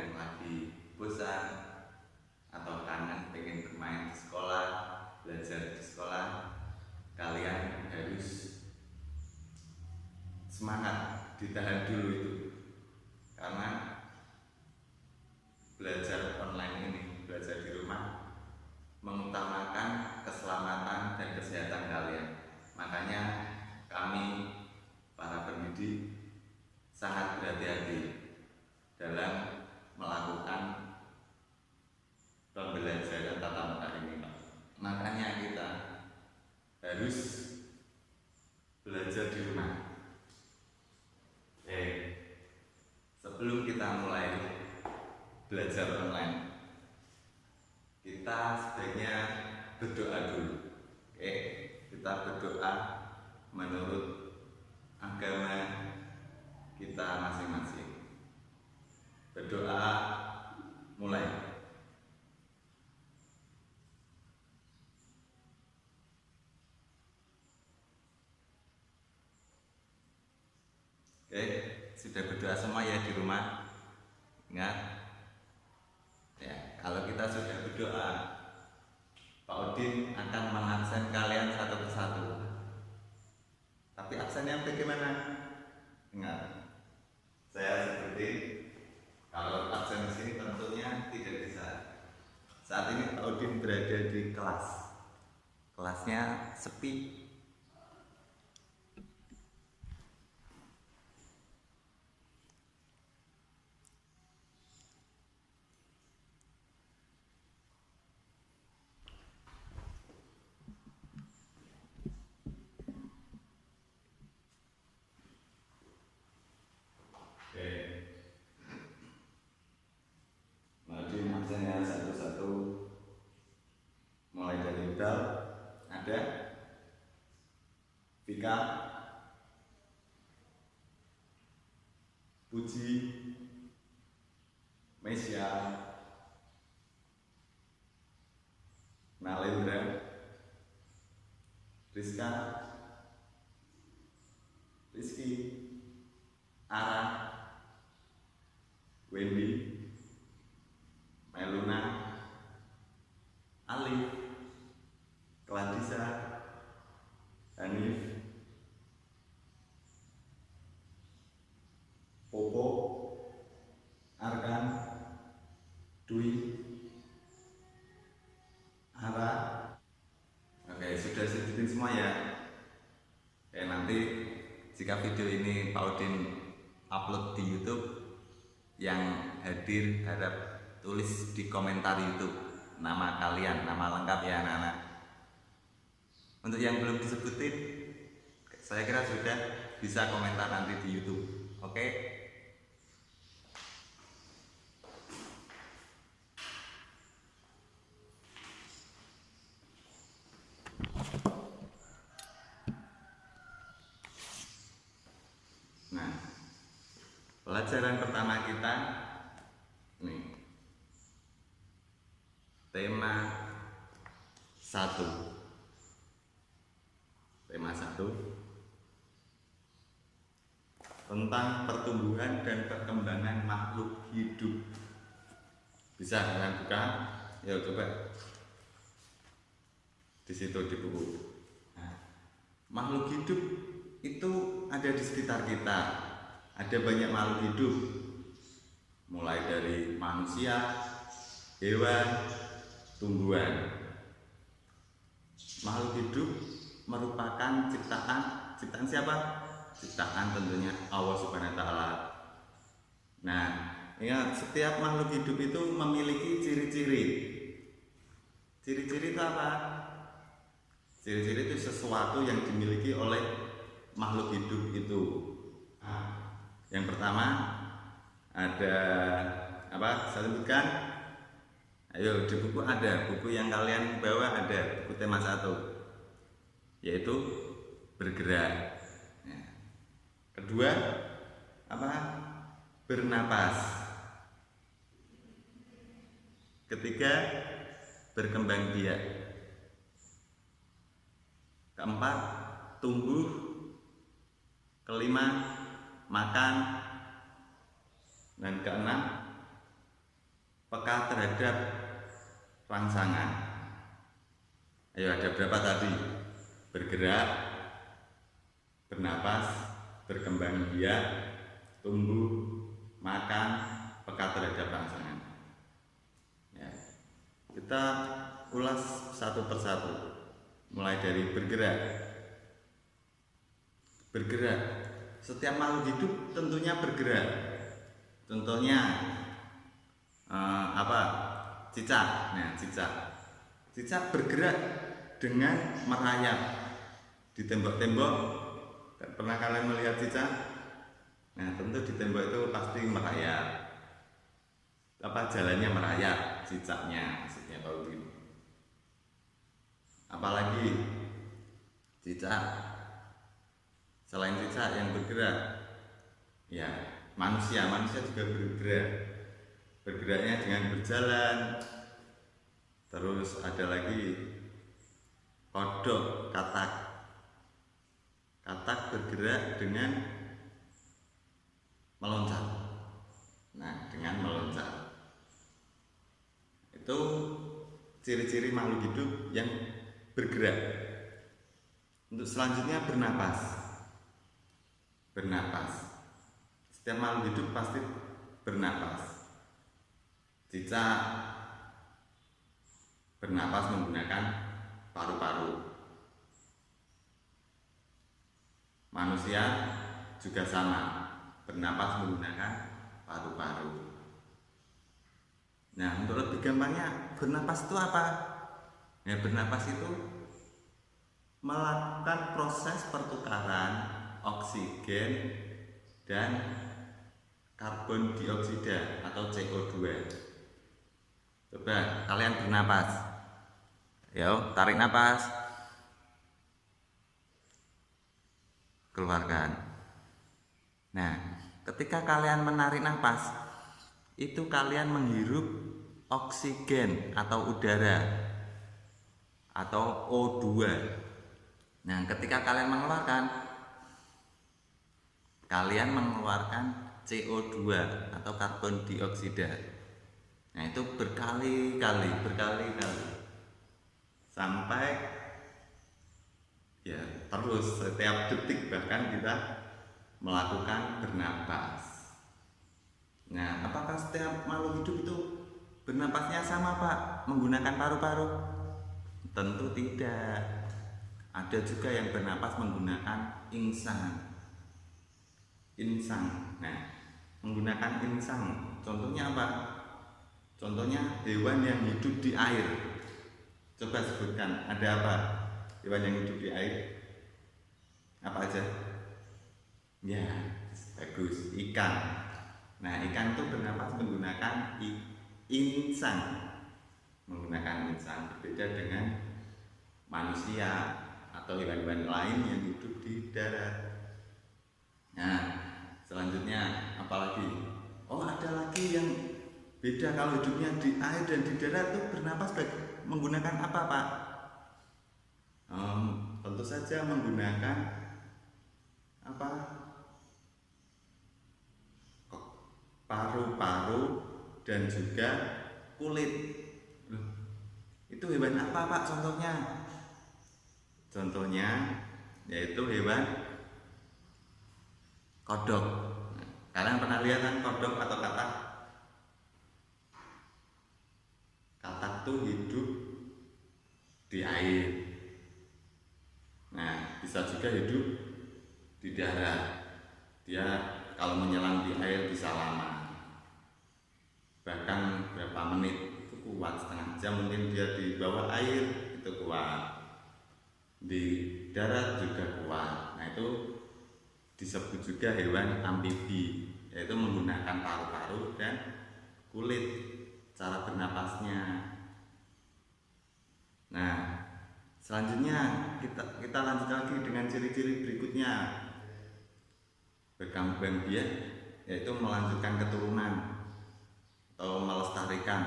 yang lagi bosan atau kangen pengen bermain di sekolah, belajar di sekolah, kalian harus semangat, ditahan dulu itu, karena belajar online ini, belajar di rumah mengutamakan keselamatan dan kesehatan kalian. Makanya kami para pendidik sangat berhati-hati dalam melakukan pembelajaran tatap muka ini, Pak. Makanya kita harus belajar di rumah. Sebelum kita mulai belajar online, kita sebaiknya berdoa dulu. Kita berdoa menurut agama kita masing-masing. Berdoa mulai. Sudah berdoa semua ya di rumah? Ingat ya, kalau kita sudah berdoa, Pak Udin akan mengabsen kalian satu persatu. Tapi absennya bagaimana? Ingat, saya seperti kalau absen di sini tentunya tidak bisa. Saat ini Pak Udin berada di kelas. Kelasnya sepi. Ada Vika, Puji, Mesya, Nalendra, Rizka, Rizky, Ara, Wendy, Meluna, Alif, Kladisa, Hanif, Popo, Arkan, Dwi, Ara. Oke, sudah sebutin semua ya. Nanti jika video ini Pak Udin upload di YouTube, yang hadir harap tulis di komentar YouTube nama kalian, nama lengkap ya anak-anak. Untuk yang belum disebutin, saya kira sudah bisa komentar nanti di YouTube. Oke? Nah, pelajaran pertama kita nih, tema 1. Tema 1 tentang pertumbuhan dan perkembangan makhluk hidup. Bisa kalian buka? Ya coba di situ di buku. Nah, makhluk hidup itu ada di sekitar kita. Ada banyak makhluk hidup, mulai dari manusia, hewan, tumbuhan. Makhluk hidup merupakan ciptaan siapa? Ciptaan tentunya Allah Subhanahu wa Ta'ala. Nah, ingat, setiap makhluk hidup itu memiliki ciri-ciri. Ciri-ciri itu apa? Ciri-ciri itu sesuatu yang dimiliki oleh makhluk hidup itu. Yang pertama ada apa? Saya sebutkan. Ayo, di buku ada, buku yang kalian bawa ada, buku tema 1, yaitu bergerak. Kedua, apa? Bernapas. Ketiga, berkembang biak. Keempat, tumbuh. Kelima, makan. Dan keenam, peka terhadap rangsangan. Ayo, ada berapa tadi? Bergerak, bernapas, berkembang biak, tumbuh, makan, peka terhadap rangsangan. Ya, kita ulas satu persatu. Mulai dari bergerak. Bergerak. Setiap makhluk hidup tentunya bergerak. Contohnya cicak. Nah, cicak bergerak dengan merayap di tembok-tembok. Pernah kalian melihat cicak? Nah, tentu di tembok itu pasti merayap. Jalannya merayap, cicaknya maksudnya kalau gitu. Apalagi cicak, selain cicak yang bergerak, ya manusia juga bergerak. Bergeraknya dengan berjalan. Terus ada lagi kodok, katak bergerak dengan meloncat. Nah, dengan meloncat itu ciri-ciri makhluk hidup yang bergerak. Untuk selanjutnya bernapas. Setiap makhluk hidup pasti bernapas. Cicak bernapas menggunakan paru-paru. Manusia juga sama, bernapas menggunakan paru-paru. Nah, untuk lebih gampangnya, bernapas itu apa? Ya, bernapas itu melakukan proses pertukaran oksigen dan karbon dioksida atau CO2. Coba kalian bernapas. Yo, tarik napas. Keluarkan. Nah, ketika kalian menarik napas, itu kalian menghirup oksigen atau udara atau O2. Nah, ketika kalian mengeluarkan CO2 atau karbon dioksida. Nah, itu berkali-kali sampai ya terus setiap detik bahkan kita melakukan bernapas. Nah, apakah setiap makhluk hidup itu bernapasnya sama, Pak, menggunakan paru-paru? Tentu tidak. Ada juga yang bernapas menggunakan insang. Nah, menggunakan insang. Contohnya apa? Contohnya hewan yang hidup di air. Coba sebutkan, ada apa? Hewan yang hidup di air. Apa aja? Ya, bagus, ikan. Nah, ikan itu bernapas menggunakan insang. Berbeda dengan manusia atau hewan-hewan lain yang hidup di darat. Nah, selanjutnya apalagi? Oh, ada lagi yang beda kalau hidupnya di air dan di darat tuh bernapas menggunakan apa, Pak? Tentu saja menggunakan apa? Paru-paru dan juga kulit. Itu hewan apa, Pak, contohnya? Contohnya yaitu hewan kodok. Kalian pernah lihat kan kodok atau katak? Katak tuh hidup di air. Nah, bisa juga hidup di darat. Dia kalau menyelam di air bisa lama, bahkan berapa menit itu kuat, setengah jam mungkin dia di bawah air itu kuat, di darat juga kuat. Nah, itu disebut juga hewan amfibi, yaitu menggunakan paru-paru dan kulit cara bernapasnya. Nah, selanjutnya kita lanjut lagi dengan ciri-ciri berikutnya. Berkembang biak yaitu melanjutkan keturunan atau melestarikan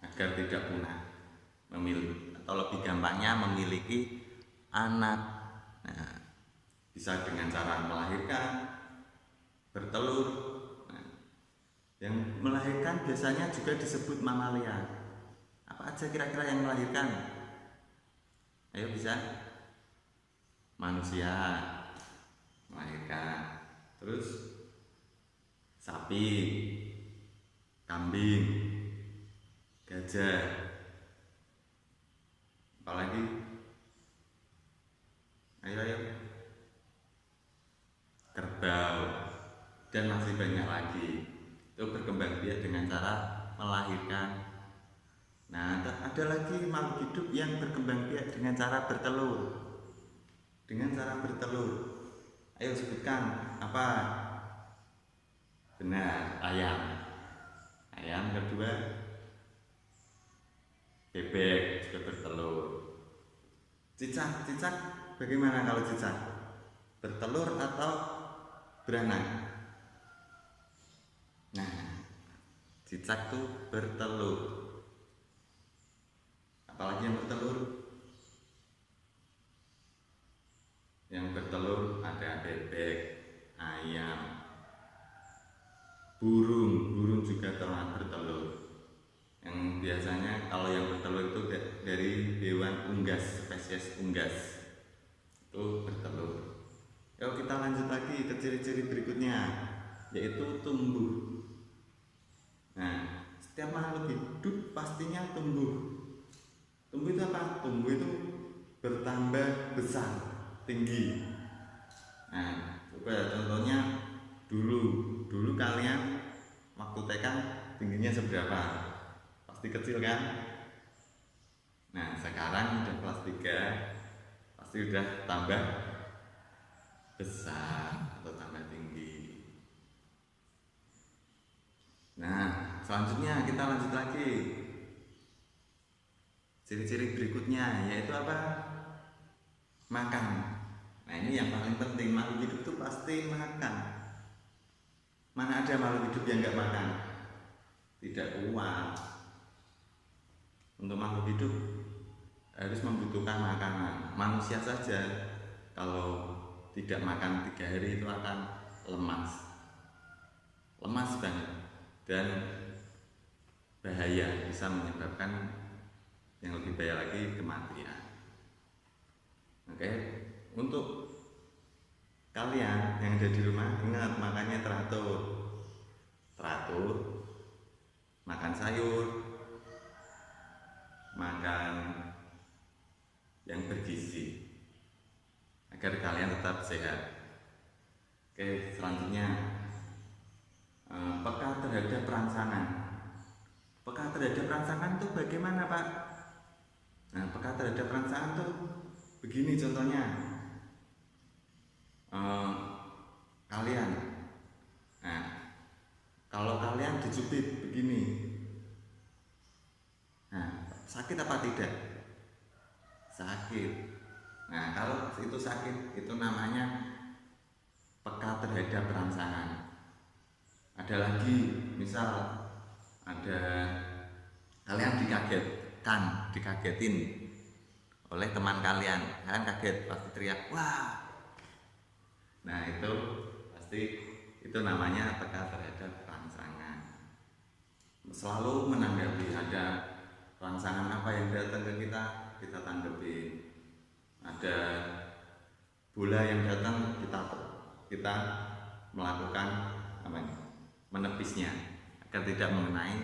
agar tidak punah, atau lebih gampangnya memiliki anak. Nah, bisa dengan cara melahirkan, bertelur. Nah, Yang melahirkan biasanya juga disebut mamalia. Apa aja kira-kira yang melahirkan? Ayo bisa? Manusia melahirkan. Terus sapi, kambing, gajah, apalagi? Ayo, kerbau, dan masih banyak lagi. Itu berkembang biak dengan cara melahirkan. Nah, ada lagi makhluk hidup yang berkembang biak dengan cara bertelur. Dengan cara bertelur. Ayo sebutkan apa? Benar, ayam. Ayam. Kedua, bebek juga bertelur. Cicak bagaimana kalau cicak? Bertelur atau beranak? Nah, cicak tuh bertelur. Apalagi yang bertelur? Yang bertelur ada bebek, ayam, burung juga telah bertelur. Yang biasanya kalau yang bertelur itu dari hewan unggas, spesies unggas itu bertelur. Yuk kita lanjut lagi ke ciri-ciri berikutnya, yaitu tumbuh. Nah, setiap makhluk hidup pastinya tumbuh. Tumbuh itu apa? Tumbuh itu bertambah besar, tinggi. Nah, coba contohnya dulu kalian waktu TK tingginya seberapa? Pasti kecil kan? Nah, sekarang udah kelas 3 pasti udah tambah besar atau tambah tinggi. Nah, selanjutnya kita lanjut lagi. Ciri-ciri berikutnya yaitu apa? Makan. Nah, ini yang paling penting. Makhluk hidup itu pasti makan. Mana ada makhluk hidup yang nggak makan? Tidak kuat. Untuk makhluk hidup harus membutuhkan makanan. Manusia saja kalau tidak makan 3 hari itu akan lemas banget dan bahaya, bisa menyebabkan yang lebih bahaya lagi kematian. Oke, untuk kalian yang ada di rumah ingat makannya teratur, makan sayur, makan yang bergizi agar kalian tetap sehat. Oke, selanjutnya peka terhadap rangsangan. Peka terhadap rangsangan itu bagaimana, Pak? Nah, peka terhadap rangsangan tuh begini contohnya. Kalian, nah, kalau kalian dijubit begini, nah, sakit apa tidak? Sakit. Nah, kalau itu sakit, itu namanya peka terhadap rangsangan. Ada lagi, misal ada kalian dikagetin oleh teman kalian kaget, pasti teriak wah. Nah, itu pasti itu namanya peka terhadap rangsangan. Selalu menanggapi ada rangsangan apa yang datang ke kita tanggapi. Ada bola yang datang, kita melakukan menepisnya agar tidak mengenai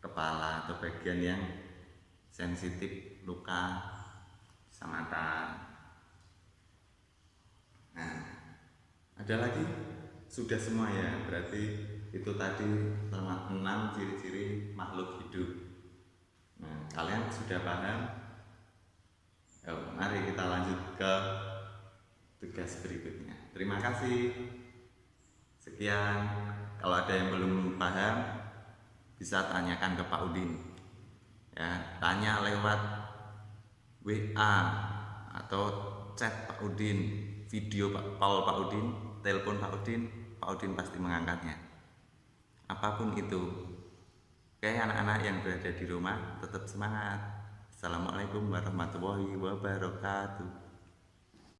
kepala atau bagian yang sensitif, luka, sama mata. Nah, ada lagi? Sudah semua ya, berarti itu tadi 6 ciri-ciri makhluk hidup. Nah, kalian sudah paham? Mari kita lanjut ke tugas berikutnya. Terima kasih. Sekian. Kalau ada yang belum paham, bisa tanyakan ke Pak Udin. Ya, tanya lewat WA atau chat Pak Udin, video call Pak Udin, telepon Pak Udin pasti mengangkatnya. Apapun itu. Oke, anak-anak yang berada di rumah tetap semangat. Assalamualaikum warahmatullahi wabarakatuh.